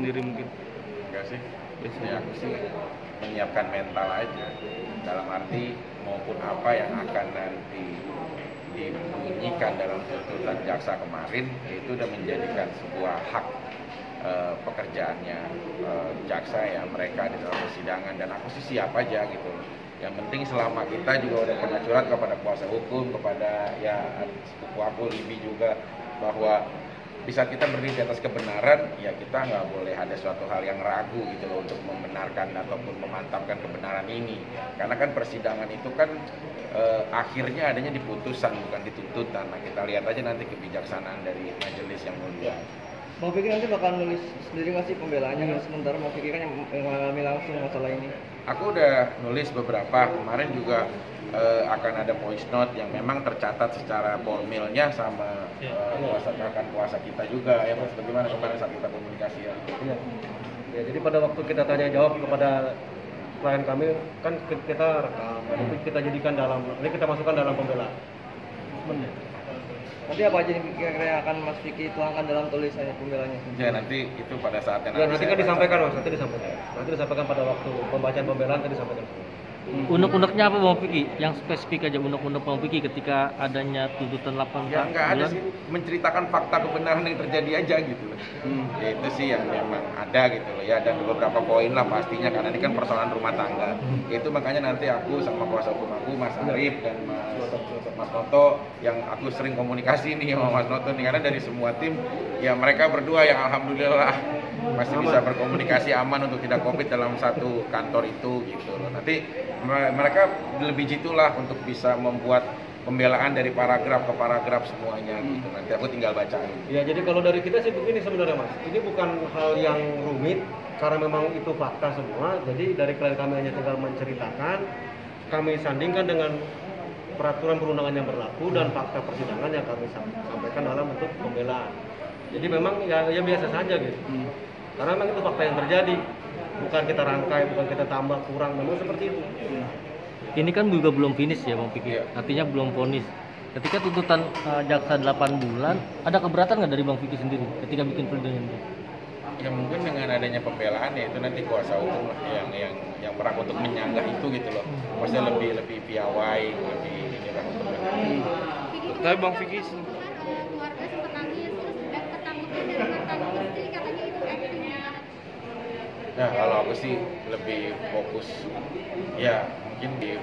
sendiri mungkin? Enggak sih, biasanya aku sih menyiapkan mental aja, dalam arti maupun apa yang akan nanti dibunyikan dalam tuntutan jaksa kemarin, itu udah menjadikan sebuah hak pekerjaannya jaksa ya, mereka di dalam persidangan, dan aku sih siap aja gitu. Yang penting selama kita juga udah pernah curhat kepada kuasa hukum, kepada ya sepupu aku Libi juga, bahwa di saat kita berdiri di atas kebenaran, ya kita nggak boleh ada suatu hal yang ragu gitu loh untuk membenarkan ataupun memantapkan kebenaran ini. Karena kan persidangan itu kan akhirnya adanya di putusan, bukan di tuntutan. Nah, kita lihat aja nanti kebijaksanaan dari majelis yang mulia. Bang Fikri nanti bakal nulis sendiri nggak sih pembelaannya, sementara Bang Fikri kan yang mengalami langsung masalah ini? Aku udah nulis beberapa, kemarin juga akan ada voice note yang memang tercatat secara formilnya sama kuasa kita juga ya Mas. Bagaimana kemarin saat kita komunikasi ya? Iya. Ya, jadi pada waktu kita tanya jawab kepada klien kami kan kita rekam, itu kita jadikan ini kita masukkan dalam pembelaan. Nanti apa aja yang kira-kira akan Mas Fikri tuangkan dalam tulisannya pembelaannya? Ya nanti itu pada saatnya. Ya nanti kan disampaikan Mas, nanti disampaikan pada waktu pembacaan pembelaan, nanti disampaikan. Unek-uneknya apa Bang Fikri? Yang spesifik aja unek-unek Bang Fikri ketika adanya tuntutan 8 ya nggak ada sih, menceritakan fakta kebenaran yang terjadi aja gitu loh. Ya itu sih yang memang ada gitu loh ya, dan beberapa poin lah pastinya karena ini kan persoalan rumah tangga. Itu makanya nanti aku sama kuasa hukum aku Mas Arif dan Mas Noto, yang aku sering komunikasi nih sama Mas Noto nih, karena dari semua tim ya mereka berdua yang alhamdulillah masih bisa berkomunikasi aman untuk tidak COVID dalam satu kantor itu gitu loh. Nanti mereka lebih jitulah untuk bisa membuat pembelaan dari paragraf ke paragraf semuanya gitu. Nanti aku tinggal bacain. Ya, jadi kalau dari kita sih begini sebenarnya Mas. Ini bukan hal yang rumit karena memang itu fakta semua. Jadi dari klien kami hanya tinggal menceritakan, kami sandingkan dengan peraturan perundangan yang berlaku dan fakta persidangan yang kami sampaikan dalam bentuk pembelaan. Jadi memang ya biasa saja gitu. Karena memang itu fakta yang terjadi. Bukan kita rangkai, bukan kita tambah kurang, memang seperti itu. Ini kan juga belum finish ya Bang Fikri, artinya belum vonis. Ketika tuntutan jaksa 8 bulan, ada keberatan nggak dari Bang Fikri sendiri ketika bikin pledoinya? Ya mungkin dengan adanya pembelaan ya itu nanti kuasa hukum yang berhak untuk menyanggah itu gitu loh. Maksudnya lebih piawai, lebih inilah untuk Tapi Bang Fikri keluarga sempat nangis, terus ketakutan dari mantan istri katanya itu acting. Nah kalau aku sih lebih fokus ya mungkin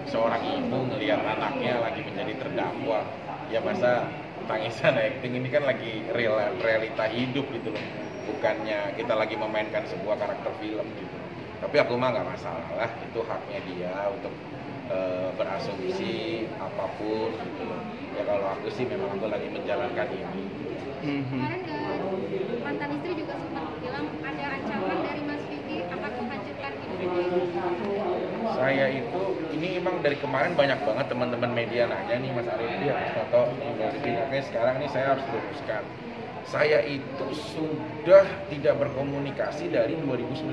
seorang ibu ngelihat anaknya lagi menjadi terdakwa, ya masa tangisan acting ini kan lagi realita hidup gitu loh, bukannya kita lagi memainkan sebuah karakter film gitu. Tapi aku mah nggak masalah lah, itu haknya dia untuk berasumsi apapun gitu loh. Ya kalau aku sih memang aku lagi menjalankan ini. Kemarin mantan istri juga sempat bilang ada ancaman dari Mas Fikri akan menghancurkan hidupnya. Saya itu, ini emang dari kemarin banyak banget teman-teman media nanya nih Mas Arif, Mas Toto, makanya sekarang nih saya harus luruskan. Saya itu sudah tidak berkomunikasi dari 2019.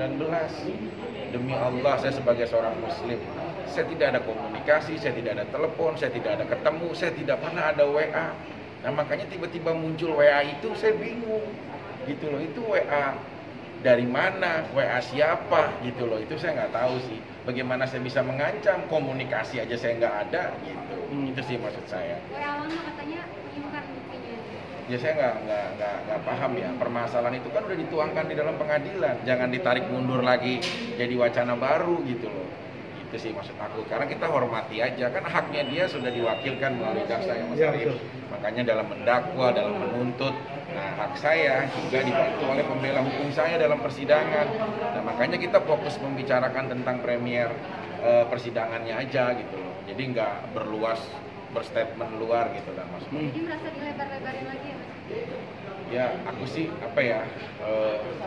Demi Allah, saya sebagai seorang muslim, saya tidak ada komunikasi, saya tidak ada telepon, saya tidak ada ketemu, saya tidak pernah ada WA. Nah makanya tiba-tiba muncul WA itu saya bingung gitu loh, itu WA dari mana, WA siapa gitu loh, itu saya nggak tahu sih. Bagaimana saya bisa mengancam, komunikasi aja saya nggak ada gitu. Itu sih maksud saya. WA lama katanya menyimpan buktinya. Ya saya nggak paham ya, permasalahan itu kan udah dituangkan di dalam pengadilan, jangan ditarik mundur lagi jadi wacana baru gitu loh. Itu sih maksud aku, karena kita hormati aja, kan haknya dia sudah diwakilkan melalui jaksa yang Mas Arif. Makanya dalam mendakwa, dalam menuntut, nah hak saya juga dibantu oleh pembela hukum saya dalam persidangan. Nah makanya kita fokus membicarakan tentang premier persidangannya aja gitu loh, jadi nggak berstatement luar gitu lah maksudnya. Jadi merasa dilebar-lebarin lagi ya Mas? Ya aku sih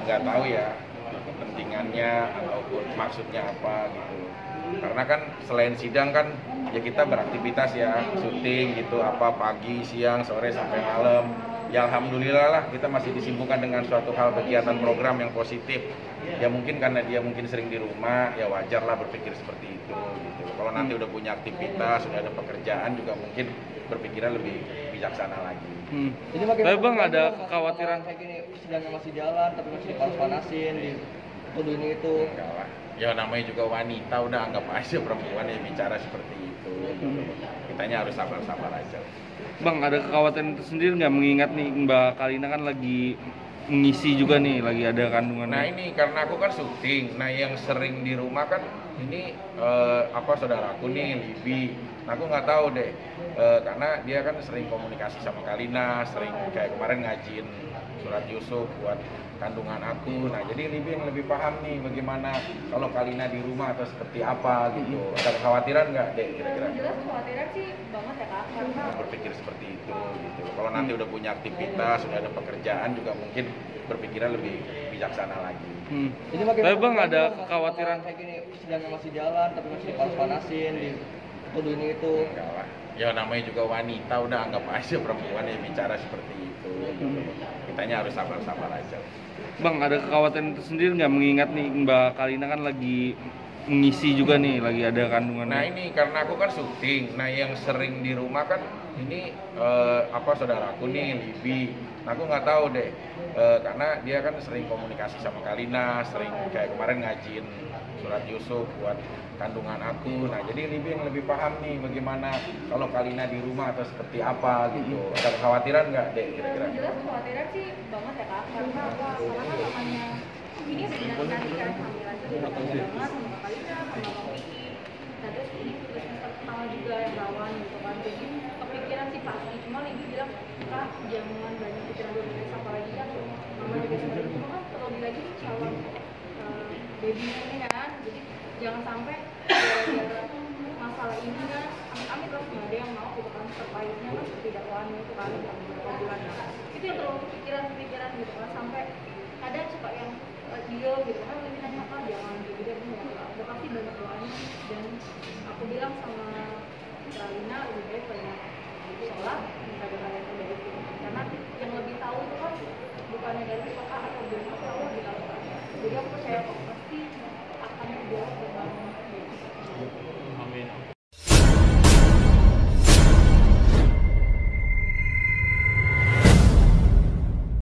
nggak tahu ya kepentingannya ataupun maksudnya apa gitu. Karena kan selain sidang kan ya kita beraktivitas ya, syuting gitu, apa pagi, siang, sore sampai malam. ya alhamdulillah lah kita masih disibukkan dengan suatu hal kegiatan program yang positif. Ya mungkin karena dia mungkin sering di rumah, ya wajar lah berpikir seperti itu gitu. Kalau nanti udah punya aktivitas, sudah ada pekerjaan juga mungkin berpikiran lebih bijaksana lagi. Jadi makin Tapi Bang, ada kekhawatiran kayak gini, sidangnya masih jalan tapi masih dipanas-panasin, dituduh ini itu. Enggak lah. Ya namanya juga wanita, udah anggap aja perempuan yang bicara seperti itu. Kitanya harus sabar-sabar aja. Bang, ada kekhawatiran tersendiri nggak mengingat nih Mbak Kalina kan lagi mengisi juga nih, lagi ada kandungan. Nah ini karena aku kan syuting, nah yang sering di rumah kan ini saudaraku nih Libi. Nah aku nggak tahu deh, karena dia kan sering komunikasi sama Kalina, sering kayak kemarin ngajin surat Yusuf buat kandungan aku. Nah jadi Libi yang lebih paham nih bagaimana kalau Kalina di rumah atau seperti apa gitu. Ada kekhawatiran nggak deh kira-kira? Jelas kekhawatiran sih banget ya Kak, karena Berpikir seperti itu gitu. Kalau nanti udah punya aktivitas, sudah ada pekerjaan juga mungkin berpikiran lebih bijaksana lagi. Jadi makin Tapi Bang, ada kekhawatiran kayak gini, sidangnya masih jalan tapi masih dipanas-panasin, dituduh ini itu. Enggak lah. Ya namanya juga wanita, udah anggap aja perempuan yang bicara seperti itu. Kitanya harus sabar-sabar aja. Bang, ada kekhawatiran tersendiri nggak mengingat nih Mbak Kalina kan lagi mengisi juga nih, lagi ada kandungan. Nah ini karena aku kan syuting, nah yang sering di rumah kan ini saudaraku nih Libi. Nah aku nggak tahu deh, karena dia kan sering komunikasi sama Kalina, sering kayak kemarin ngajin surat Yusuf buat kandungan aku. Nah jadi Libi yang lebih paham nih bagaimana kalau Kalina di rumah atau seperti apa gitu. Ada kekhawatiran nggak deh kira-kira? jelas kekhawatiran sih banget ya Kak, karena namanya ini benar-benar kan kehamilan itu banget sama Kalina, sama Bang Vicky. Nah terus ini tugas semester pertama juga yang rawan gitu kan, jadi kepikiran sih pasti. Cuma Libi bilang Kak jangan banyak pikiran dulu, apalagi kan mama juga sebenarnya cuma kan terlebih lagi calon babynya ini kan, jadi jangan sampai gara-gara masalah ini kan amit-amit lah nggak ada yang mau gitu kan, terpaitnya kan seperti dakwaannya itu kan dalam beberapa bulan. Itu yang terlalu pikiran gitu kan, sampai ada suka yang dia gitu kan lebih nanya Kak jangan gitu deh, udah pasti banyak doanya. Dan aku bilang sama Kalina lebih baik banyak